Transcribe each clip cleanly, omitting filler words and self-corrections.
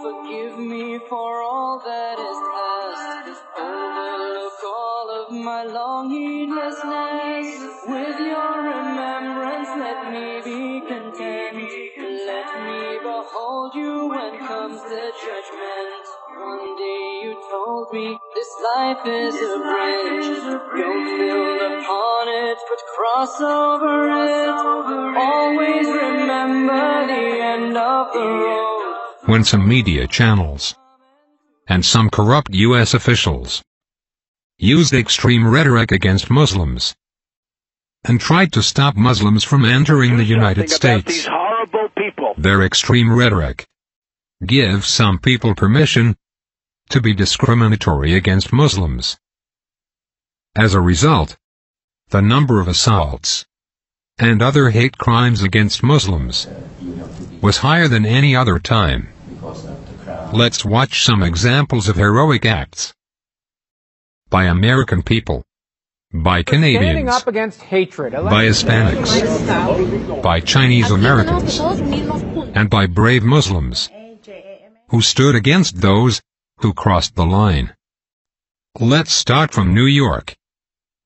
Forgive me for all that is past. Overlook all of my long heedlessness. With your remembrance, let me be content. Let me behold you when comes the judgment. One day you told me this life is a bridge. Don't build upon it, but cross over it. Always remember the end of the road. When some media channels and some corrupt U.S. officials used extreme rhetoric against Muslims and tried to stop Muslims from entering the United States, these horrible people. Their extreme rhetoric gives some people permission to be discriminatory against Muslims. As a result, the number of assaults and other hate crimes against Muslims was higher than any other time. Let's watch some examples of heroic acts by American people, by Canadians, standing up against hatred, by Hispanics, by Chinese Americans, and by brave Muslims who stood against those who crossed the line. Let's start from New York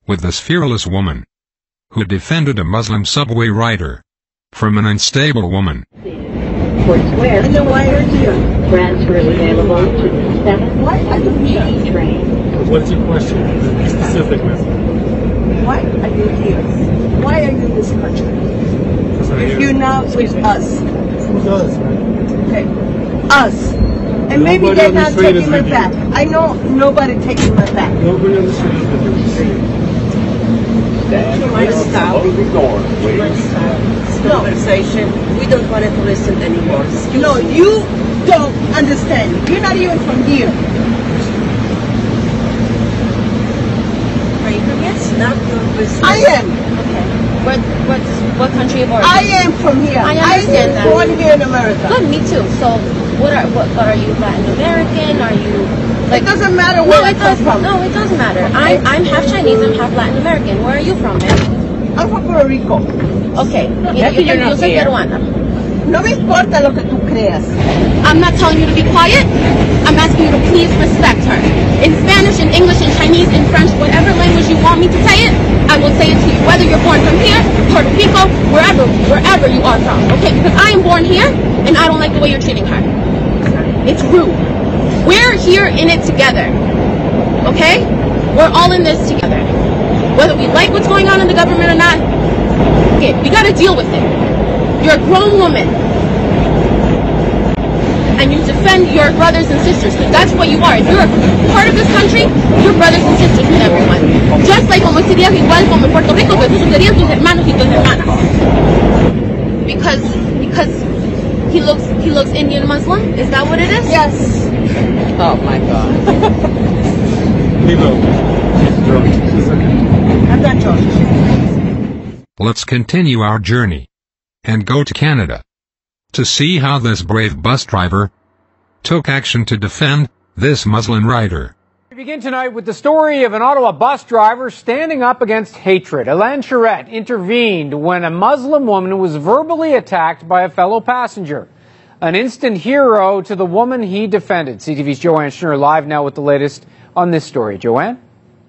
with this fearless woman who defended a Muslim subway rider from an unstable woman. Where? In the wire here. Transfer is available to the 780 train. What's your question? Specific message. Why are you here? Why are you in this country? If you're not with us. Who does, man? Okay. Us. And maybe Nobody they're on the not street is taking my with you. back. I know nobody taking my back. Nobody on the street is with you. Let's stop. No. Conversation. We don't want to listen anymore. No, you don't understand. You're not even from here. Are you from here? Not your business. I am. Okay. What country of origin? I am from here. I understand that. born here in America. Good, me too. So, what are you Latin American? Are you It doesn't matter where I come from. No, it doesn't matter. I'm half Chinese. I'm half Latin American. Where are you from, man? I'm from Puerto Rico. Okay. Yo soy peruana. No me importa lo que tú creas. I'm not telling you to be quiet. I'm asking you to please respect her. In Spanish, in English, in Chinese, in French, whatever language you want me to say it, I will say it to you. Whether you're born from here, Puerto Rico, wherever you are from. Okay? Because I am born here, and I don't like the way you're treating her. It's rude. We're here in it together. Okay? We're all in this together. Whether we like what's going on in the government or not, okay, we gotta deal with it. You're a grown woman. And you defend your brothers and sisters, because that's what you are. If you're a part of this country, you're brothers and sisters with everyone. Just like como serías igual como en Puerto Rico, que tú serías tus hermanos y tus hermanas. Because he looks Indian Muslim? Is that what it is? Yes. Oh my God. I'm not George. Let's continue our journey and go to Canada to see how this brave bus driver took action to defend this Muslim rider. We begin tonight with the story of an Ottawa bus driver standing up against hatred. Alain Charette intervened when a Muslim woman was verbally attacked by a fellow passenger. An instant hero to the woman he defended. CTV's Joanne Schnurr live now with the latest on this story. Joanne?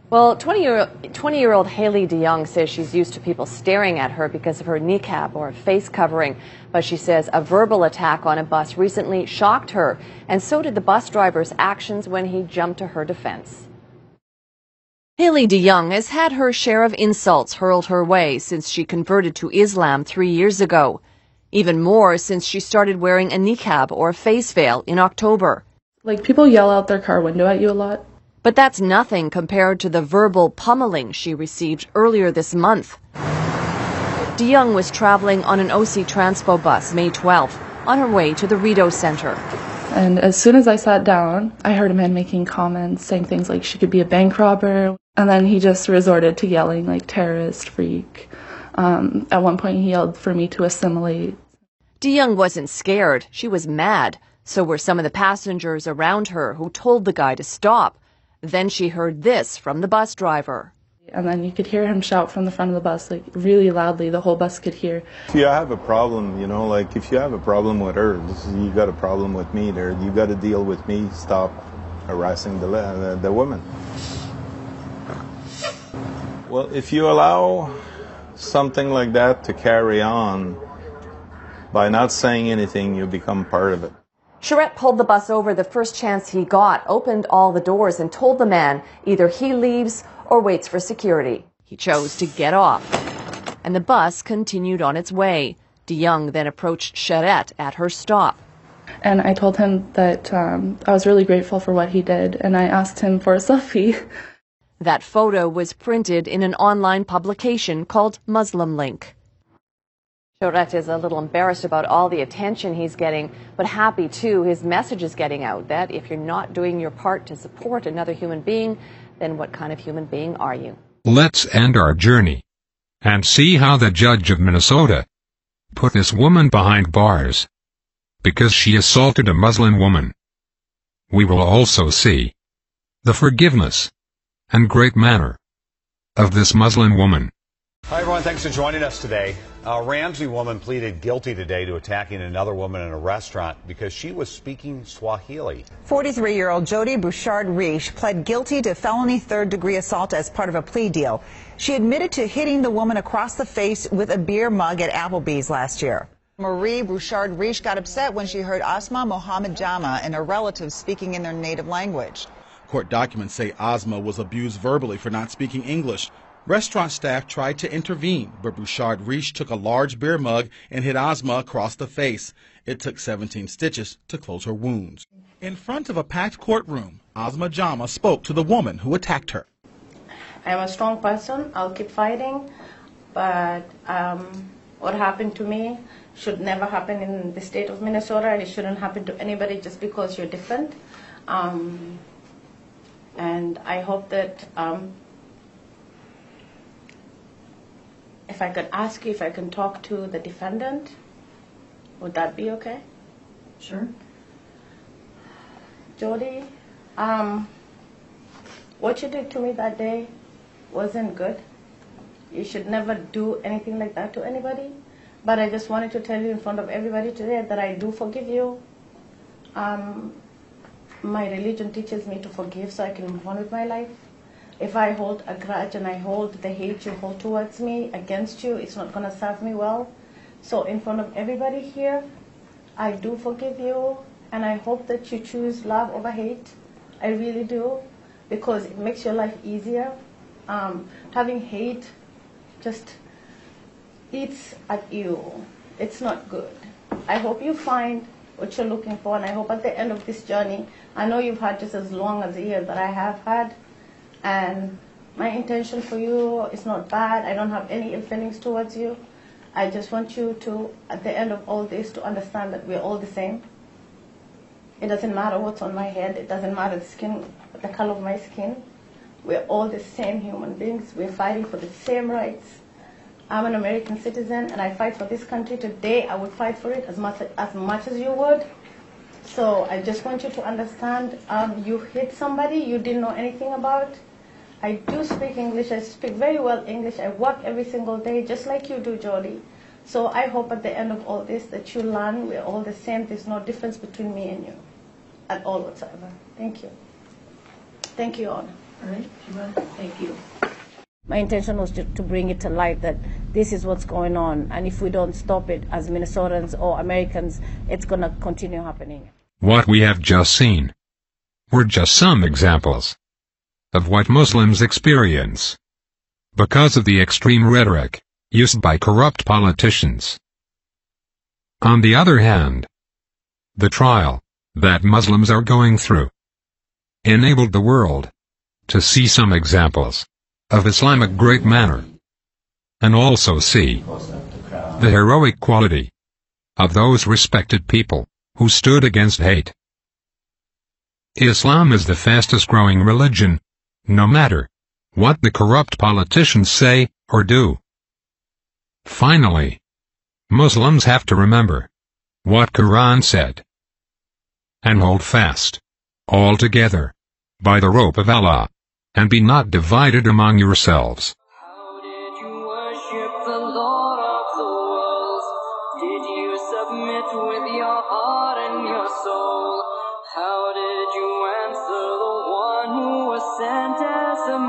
Well, 20-year-old Haley DeYoung says she's used to people staring at her because of her niqab or face covering. But she says a verbal attack on a bus recently shocked her, and so did the bus driver's actions when he jumped to her defense. Haley DeYoung has had her share of insults hurled her way since she converted to Islam 3 years ago. Even more since she started wearing a niqab or face veil in October. Like, people yell out their car window at you a lot. But that's nothing compared to the verbal pummeling she received earlier this month. DeYoung was traveling on an OC Transpo bus May 12th on her way to the Rideau Center. And as soon as I sat down, I heard a man making comments, saying things like she could be a bank robber. And then he just resorted to yelling like terrorist, freak. At one point he yelled for me to assimilate. DeYoung wasn't scared. She was mad. So were some of the passengers around her who told the guy to stop. Then she heard this from the bus driver. And then you could hear him shout from the front of the bus, like really loudly, the whole bus could hear. If you have a problem, you know, like if you have a problem with her, you got a problem with me there, you got to deal with me, stop harassing the woman. Well, if you allow something like that to carry on, by not saying anything, you become part of it. Charette pulled the bus over the first chance he got, opened all the doors, and told the man either he leaves or waits for security. He chose to get off, and the bus continued on its way. DeYoung then approached Charette at her stop. And I told him that I was really grateful for what he did, and I asked him for a selfie. That photo was printed in an online publication called Muslim Link. Charette is a little embarrassed about all the attention he's getting, but happy too. His message is getting out that if you're not doing your part to support another human being, then what kind of human being are you? Let's end our journey and see how the judge of Minnesota put this woman behind bars because she assaulted a Muslim woman. We will also see the forgiveness and great manner of this Muslim woman. Hi, everyone. Thanks for joining us today. A Ramsey woman pleaded guilty today to attacking another woman in a restaurant because she was speaking Swahili. 43-year-old Jody Bouchard-Riche pled guilty to felony third-degree assault as part of a plea deal. She admitted to hitting the woman across the face with a beer mug at Applebee's last year. Marie Bouchard-Riche got upset when she heard Asma Mohammed Jama and her relatives speaking in their native language. Court documents say Asma was abused verbally for not speaking English. Restaurant staff tried to intervene, but Bouchard-Riche took a large beer mug and hit Asma across the face. It took 17 stitches to close her wounds. In front of a packed courtroom, Asma Jama spoke to the woman who attacked her. I'm a strong person. I'll keep fighting. But what happened to me should never happen in the state of Minnesota, and it shouldn't happen to anybody just because you're different. And I hope that if I could ask you if I can talk to the defendant, would that be okay? Sure. Jody, what you did to me that day wasn't good. You should never do anything like that to anybody. But I just wanted to tell you in front of everybody today that I do forgive you. My religion teaches me to forgive so I can move on with my life. If I hold a grudge and I hold the hate you hold towards me against you, it's not going to serve me well. So in front of everybody here, I do forgive you, and I hope that you choose love over hate. I really do, because it makes your life easier. Having hate just eats at you. It's not good. I hope you find what you're looking for, and I hope at the end of this journey, I know you've had just as long as a year that I have had, and my intention for you is not bad. I don't have any ill feelings towards you. I just want you to, at the end of all this, to understand that we're all the same. It doesn't matter what's on my head. It doesn't matter the color of my skin. We're all the same human beings. We're fighting for the same rights. I'm an American citizen, and I fight for this country today. I would fight for it as much as you would. So I just want you to understand, you hit somebody you didn't know anything about. I do speak English. I speak very well English. I work every single day, just like you do, Jody. So I hope at the end of all this that you learn we're all the same. There's no difference between me and you at all whatsoever. Thank you. Thank you, Honor. All right, thank you. My intention was to bring it to light that this is what's going on, and if we don't stop it as Minnesotans or Americans, it's going to continue happening. What we have just seen were just some examples of what Muslims experience because of the extreme rhetoric used by corrupt politicians. On the other hand, the trial that Muslims are going through enabled the world to see some examples of Islamic great manner, and also see the heroic quality of those respected people who stood against hate. Islam is the fastest growing religion, no matter what the corrupt politicians say or do. Finally, Muslims have to remember what Quran said and hold fast, all together, by the rope of Allah. and be not divided among yourselves. How did you worship the Lord of the worlds? Did you submit with your heart and your soul? How did you answer the one who was sent as a